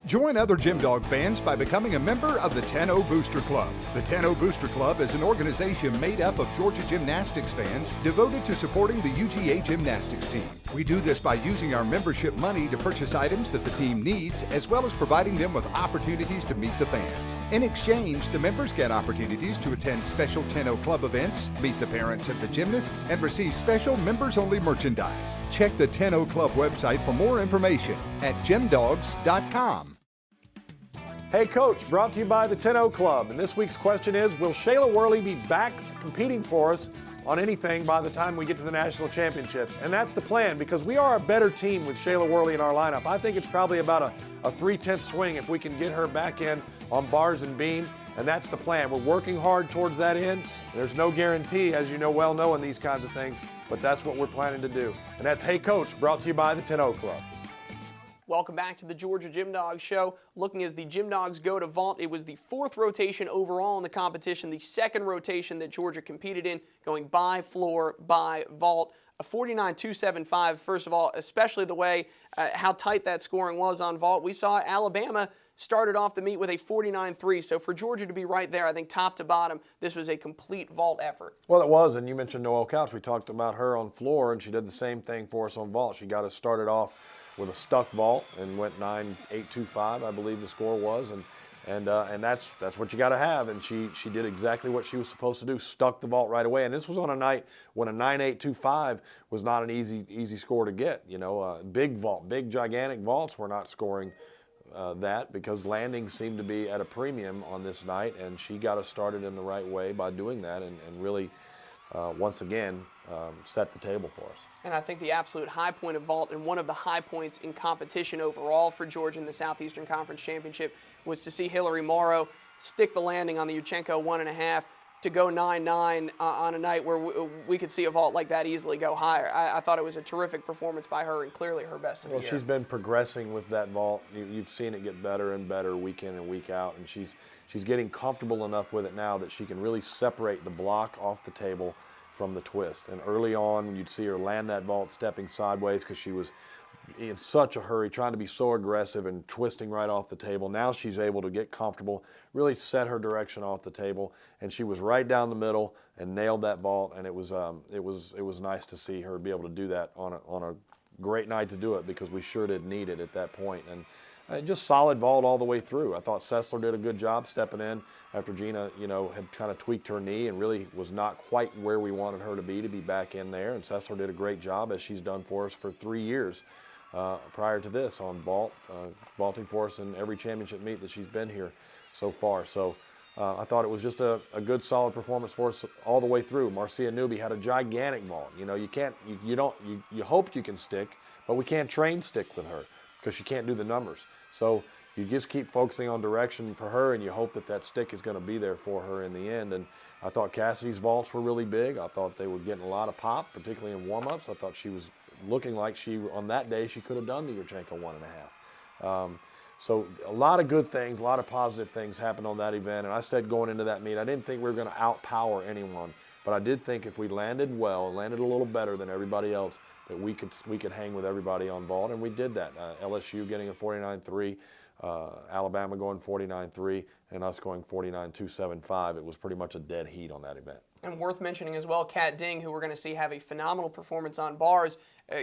Join other GymDog fans by becoming a member of the 10-0 Booster Club. The 10-0 Booster Club is an organization made up of Georgia gymnastics fans devoted to supporting the UGA gymnastics team. We do this by using our membership money to purchase items that the team needs, as well as providing them with opportunities to meet the fans. In exchange, the members get opportunities to attend special 10-0 Club events, meet the parents of the gymnasts, and receive special members-only merchandise. Check the 10-0 Club website for more information at gymdogs.com. Hey Coach, brought to you by the 10-0 Club. And this week's question is, will Shayla Worley be back competing for us on anything by the time we get to the national championships? And that's the plan, because we are a better team with Shayla Worley in our lineup. I think it's probably about a 3/10 swing if we can get her back in on bars and beam, and that's the plan. We're working hard towards that end. There's no guarantee, as you know well knowing these kinds of things, but that's what we're planning to do. And that's Hey Coach, brought to you by the 10-0 Club. Welcome back to the Georgia GymDog Show. Looking as the GymDogs go to vault, it was the 4th rotation overall in the competition, the 2nd rotation that Georgia competed in, going by floor, by vault. A 49.275, first of all, especially the way how tight that scoring was on vault. We saw Alabama started off the meet with a 49.3, so for Georgia to be right there, I think top to bottom, this was a complete vault effort. Well, it was, and you mentioned Noelle Couch. We talked about her on floor, and she did the same thing for us on vault. She got us started off with a stuck vault and went 9.825, I believe the score was, and that's what you got to have. And she did exactly what she was supposed to do, stuck the vault right away. And this was on a night when a 9.825 was not an easy score to get. You know, big vault, big gigantic vaults were not scoring that, because landings seemed to be at a premium on this night, and she got us started in the right way by doing that, and really once again set the table for us. And I think the absolute high point of vault, and one of the high points in competition overall for Georgia in the Southeastern Conference Championship, was to see Hillary Morrow stick the landing on the Yurchenko 1.5 to go 9.9 on a night where we could see a vault like that easily go higher. I thought it was a terrific performance by her, and clearly her best of the year. Well, she's been progressing with that vault. You've seen it get better and better week in and week out, and she's getting comfortable enough with it now that she can really separate the block off the table from the twist. And early on, you'd see her land that vault stepping sideways because she was in such a hurry, trying to be so aggressive and twisting right off the table. Now she's able to get comfortable, really set her direction off the table, and she was right down the middle and nailed that vault. And it was nice to see her be able to do that on a great night to do it, because we sure did need it at that point. And just solid vault all the way through. I thought Sessler did a good job stepping in after Gina, had kind of tweaked her knee and really was not quite where we wanted her to be back in there. And Sessler did a great job, as she's done for us for 3 years prior to this on vault, vaulting for us in every championship meet that she's been here so far. So I thought it was just a good, solid performance for us all the way through. Marcia Newby had a gigantic vault. You hope you can stick, but we can't train stick with her, because she can't do the numbers. So you just keep focusing on direction for her, and you hope that stick is going to be there for her in the end. And I thought Cassidy's vaults were really big. I thought they were getting a lot of pop, particularly in warm-ups. I thought she was looking like on that day, she could have done the Yurchenko 1.5. So a lot of good things, a lot of positive things happened on that event. And I said going into that meet, I didn't think we were going to outpower anyone, but I did think if we landed well, landed a little better than everybody else, that we could hang with everybody on vault, and we did that. LSU getting a 49.3, Alabama going 49.3, and us going 49.275. It was pretty much a dead heat on that event. And worth mentioning as well, Kat Ding, who we're going to see have a phenomenal performance on bars,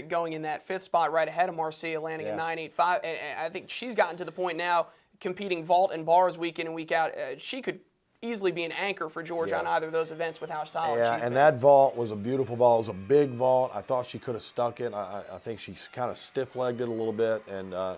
going in that 5th spot right ahead of Marcia, landing at 9.85. And I think she's gotten to the point now, competing vault and bars week in and week out, she could easily be an anchor for Georgia on either of those events with how solid she's been. That vault was a beautiful vault. It was a big vault. I thought she could have stuck it. I think she kind of stiff-legged it a little bit, and I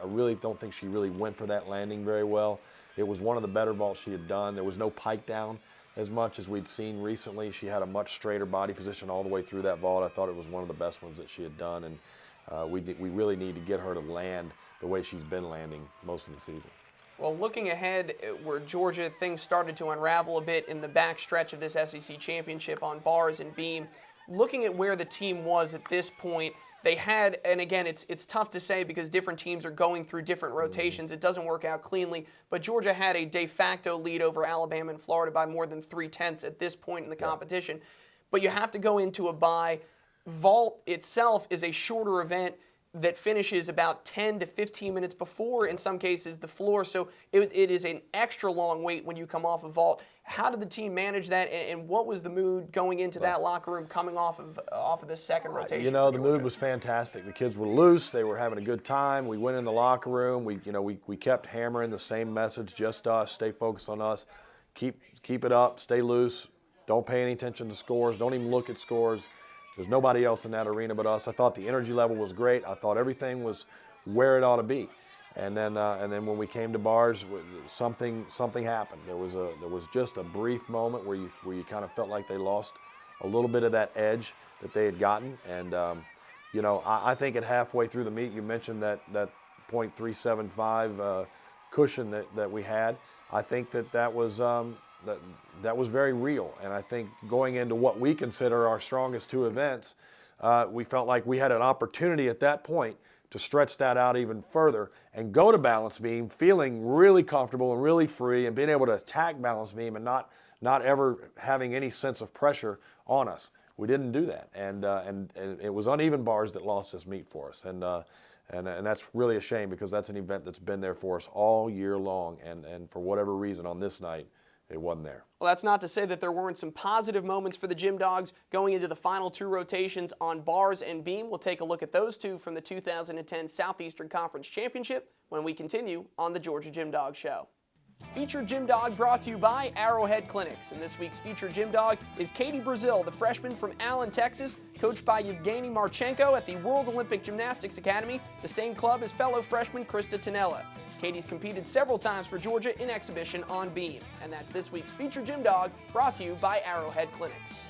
really don't think she really went for that landing very well. It was one of the better vaults she had done. There was no pike down as much as we'd seen recently. She had a much straighter body position all the way through that vault. I thought it was one of the best ones that she had done, and we really need to get her to land the way she's been landing most of the season. Well, looking ahead, where Georgia, things started to unravel a bit in the back stretch of this SEC championship on bars and beam. Looking at where the team was at this point, they had, and again, it's tough to say because different teams are going through different rotations. It doesn't work out cleanly, but Georgia had a de facto lead over Alabama and Florida by more than 3/10 at this point in the competition. But you have to go into a bye. Vault itself is a shorter event. that finishes about 10 to 15 minutes before, in some cases, the floor. So it is an extra long wait when you come off a vault. How did the team manage that, and what was the mood going into that locker room coming off of the second rotation? You know, the mood was fantastic. The kids were loose. They were having a good time. We went in the locker room. We kept hammering the same message, just us, stay focused on us, keep it up, stay loose, don't pay any attention to scores, don't even look at scores. There's nobody else in that arena but us. I thought the energy level was great. I thought everything was where it ought to be. And then when we came to bars, something happened. There was just a brief moment where you kind of felt like they lost a little bit of that edge that they had gotten. And I think at halfway through the meet, you mentioned that .375 cushion that we had. I think that was very real. And I think going into what we consider our strongest two events, we felt like we had an opportunity at that point to stretch that out even further and go to balance beam feeling really comfortable and really free and being able to attack balance beam and not ever having any sense of pressure on us. We didn't do that, and it was uneven bars that lost this meet for us, and that's really a shame because that's an event that's been there for us all year long, and for whatever reason on this night it wasn't there. Well, that's not to say that there weren't some positive moments for the Gym Dogs going into the final two rotations on bars and beam. We'll take a look at those two from the 2010 Southeastern Conference Championship when we continue on the Georgia Gym Dog Show. Featured Gym Dog brought to you by Arrowhead Clinics. And this week's featured Gym Dog is Katie Brazil, the freshman from Allen, Texas, coached by Yevgeny Marchenko at the World Olympic Gymnastics Academy, the same club as fellow freshman Krista Tonella. Katie's competed several times for Georgia in exhibition on beam. And that's this week's featured Gym Dog brought to you by Arrowhead Clinics.